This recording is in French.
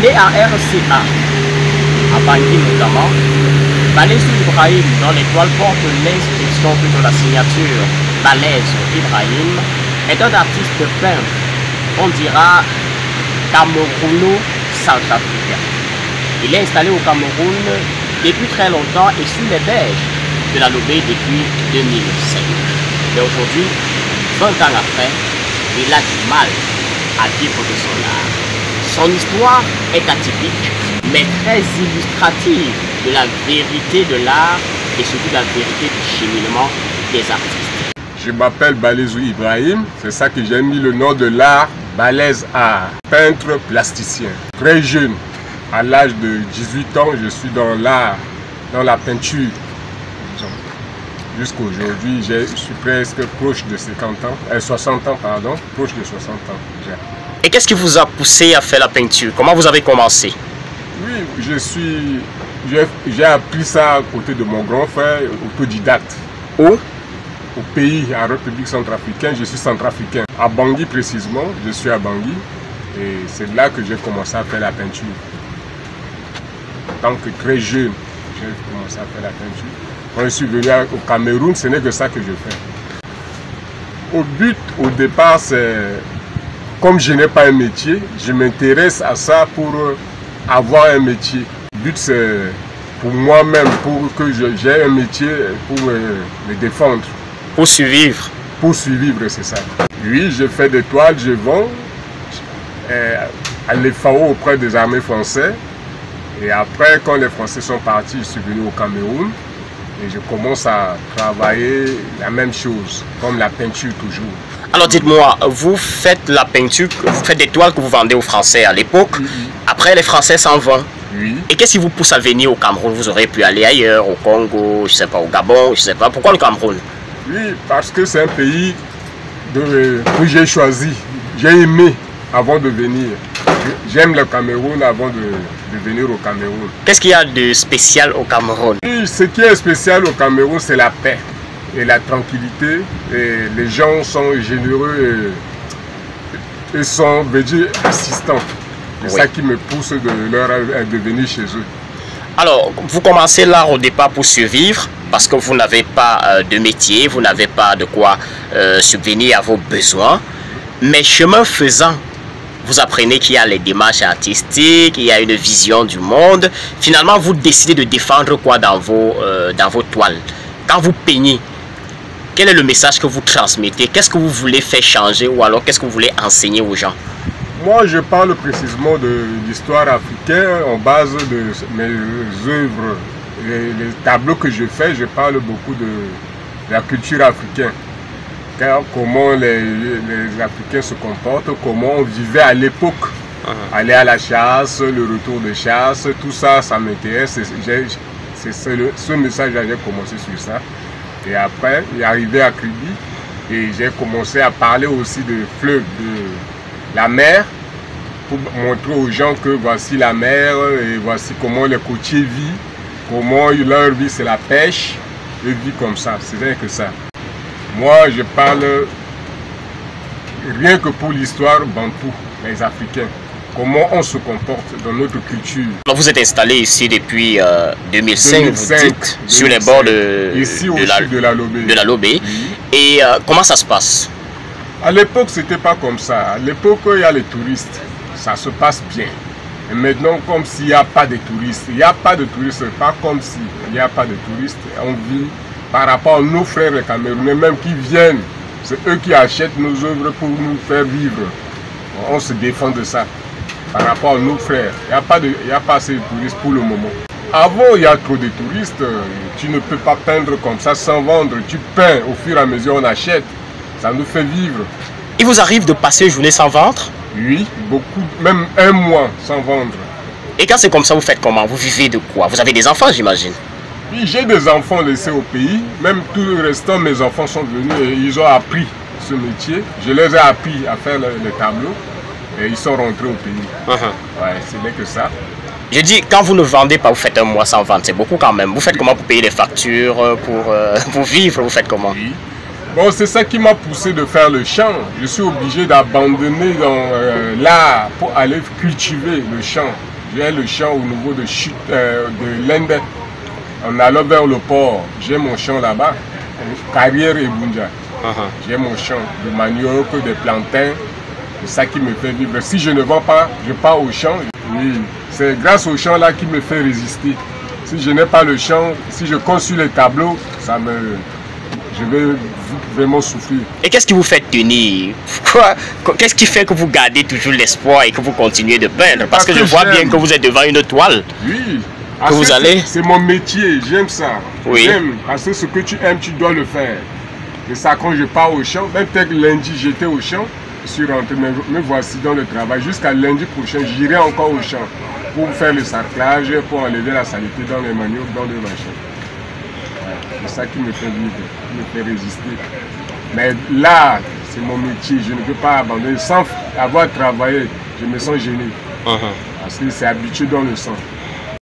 Né à RCA, à Bangui notamment, Balezou Ibrahim, dont l'étoile porte l'inscription plutôt la signature Balezou Ibrahim, est un artiste peintre, on dira camerouno-centrafricain. Il est installé au Cameroun depuis très longtemps et sur les berges de la Lobé depuis 2005. Mais aujourd'hui, 20 ans après, il a du mal à vivre de son art. Son histoire est atypique, mais très illustrative de la vérité de l'art et surtout de la vérité du cheminement des artistes. Je m'appelle Balezou Ibrahim, c'est ça que j'ai mis le nom de l'art, Balez Art, peintre plasticien. Très jeune, à l'âge de 18 ans, je suis dans l'art, dans la peinture. Jusqu'à aujourd'hui, je suis presque proche de 60 ans, pardon, proche de 60 ans déjà. Et qu'est-ce qui vous a poussé à faire la peinture? Comment vous avez commencé? Oui, j'ai appris ça à côté de mon grand frère, autodidacte. Où? Au pays, en République centrafricaine, je suis centrafricain. À Bangui précisément, je suis à Bangui. Et c'est là que j'ai commencé à faire la peinture. En tant que très jeune, j'ai commencé à faire la peinture. Quand je suis venu au Cameroun, ce n'est que ça que je fais. Au départ, c'est comme je n'ai pas un métier, je m'intéresse à ça pour avoir un métier. Le but, c'est pour moi-même, pour que j'ai un métier pour me défendre. Pour survivre. Pour survivre, c'est ça. Oui, je fais des toiles, je vends à l'FAO auprès des armées françaises. Et après, quand les Français sont partis, je suis venu au Cameroun. Et je commence à travailler la même chose, comme la peinture toujours. Alors dites-moi, vous faites la peinture, vous faites des toiles que vous vendez aux Français à l'époque. Après, les Français s'en vont. Oui. Et qu'est-ce qui vous pousse à venir au Cameroun? Vous auriez pu aller ailleurs, au Congo, je ne sais pas, au Gabon, je ne sais pas. Pourquoi le Cameroun? Oui, parce que c'est un pays que j'ai choisi. J'ai aimé avant de venir. J'aime le Cameroun avant de venir au Cameroun. Qu'est-ce qu'il y a de spécial au Cameroun? Oui, ce qui est spécial au Cameroun, c'est la paix et la tranquillité. Et les gens sont généreux et sont, assistants. C'est ça qui me pousse de venir chez eux. Alors, vous commencez l'art au départ pour survivre, parce que vous n'avez pas de métier, vous n'avez pas de quoi subvenir à vos besoins. Mais chemin faisant, vous apprenez qu'il y a les démarches artistiques, il y a une vision du monde. Finalement, vous décidez de défendre quoi dans vos toiles. Quand vous peignez, quel est le message que vous transmettez? Qu'est-ce que vous voulez faire changer ou alors qu'est-ce que vous voulez enseigner aux gens? Moi, je parle précisément de l'histoire africaine en base de mes œuvres. Les tableaux que je fais, je parle beaucoup de la culture africaine. Comment les Africains se comportent, comment on vivait à l'époque. Aller à la chasse, le retour de chasse, tout ça, ça m'intéresse. C'est ce message-là, j'ai commencé sur ça. Et après, il est arrivé à Kribi et j'ai commencé à parler aussi de fleuve, de la mer, pour montrer aux gens que voici la mer et voici comment les côtiers vivent, comment leur vie c'est la pêche, ils vivent comme ça, c'est rien que ça. Moi, je parle rien que pour l'histoire bantou, les Africains. Comment on se comporte dans notre culture. Alors vous êtes installé ici depuis 2005, vous dites, sur les bords de la Lobé. Oui. Et comment ça se passe? À l'époque, c'était pas comme ça. À l'époque, il y a les touristes. Ça se passe bien. Et maintenant, comme s'il n'y a pas de touristes. Il n'y a pas de touristes, pas comme s'il n'y a pas de touristes. On vit par rapport à nos frères les Camerounais, même qui viennent. C'est eux qui achètent nos œuvres pour nous faire vivre. On se défend de ça. Par rapport à nos frères, il n'y a pas assez de touristes pour le moment. Avant, il y a trop de touristes. Tu ne peux pas peindre comme ça sans vendre. Tu peins, au fur et à mesure on achète. Ça nous fait vivre. Il vous arrive de passer une journée sans vendre? Oui, beaucoup, même un mois sans vendre. Et quand c'est comme ça, vous faites comment? Vous vivez de quoi? Vous avez des enfants, j'imagine? Oui, j'ai des enfants laissés au pays. Même tout le restant, mes enfants sont venus et ils ont appris ce métier. Je les ai appris à faire les tableaux et ils sont rentrés au pays. Ouais, ce n'est que ça. Je dis, quand vous ne vendez pas, vous faites un mois sans vendre, c'est beaucoup quand même. Vous faites comment pour payer les factures, pour vivre? Vous faites comment? Oui. Bon, c'est ça qui m'a poussé de faire le chant. Je suis obligé d'abandonner l'art pour aller cultiver le chant. J'ai le chant au niveau de l'Inde. En allant vers le port, j'ai mon champ là-bas, Carrière et Bunja. J'ai mon champ de manioc, de plantains, c'est ça qui me fait vivre. Si je ne vends pas, je pars au champ. Oui, c'est grâce au champ là qui me fait résister. Si je n'ai pas le champ, si je conçus les tableaux, je vais vraiment souffrir. Et qu'est-ce qui vous fait tenir? Qu'est-ce qui fait que vous gardez toujours l'espoir et que vous continuez de peindre? Parce que je vois bien que vous êtes devant une toile. Oui. Que vous allez. C'est mon métier, j'aime ça. Oui. J'aime, parce que ce que tu aimes, tu dois le faire. Et ça, quand je pars au champ, même peut-être lundi, j'étais au champ, je suis rentré, me voici dans le travail. Jusqu'à lundi prochain, j'irai encore au champ pour faire le sarclage, pour enlever la saleté dans les maniocs, dans le machin. C'est ça qui me fait vivre, qui me fait résister. Mais là, c'est mon métier, je ne peux pas abandonner. Sans avoir travaillé, je me sens gêné. Parce que c'est habitué dans le sang.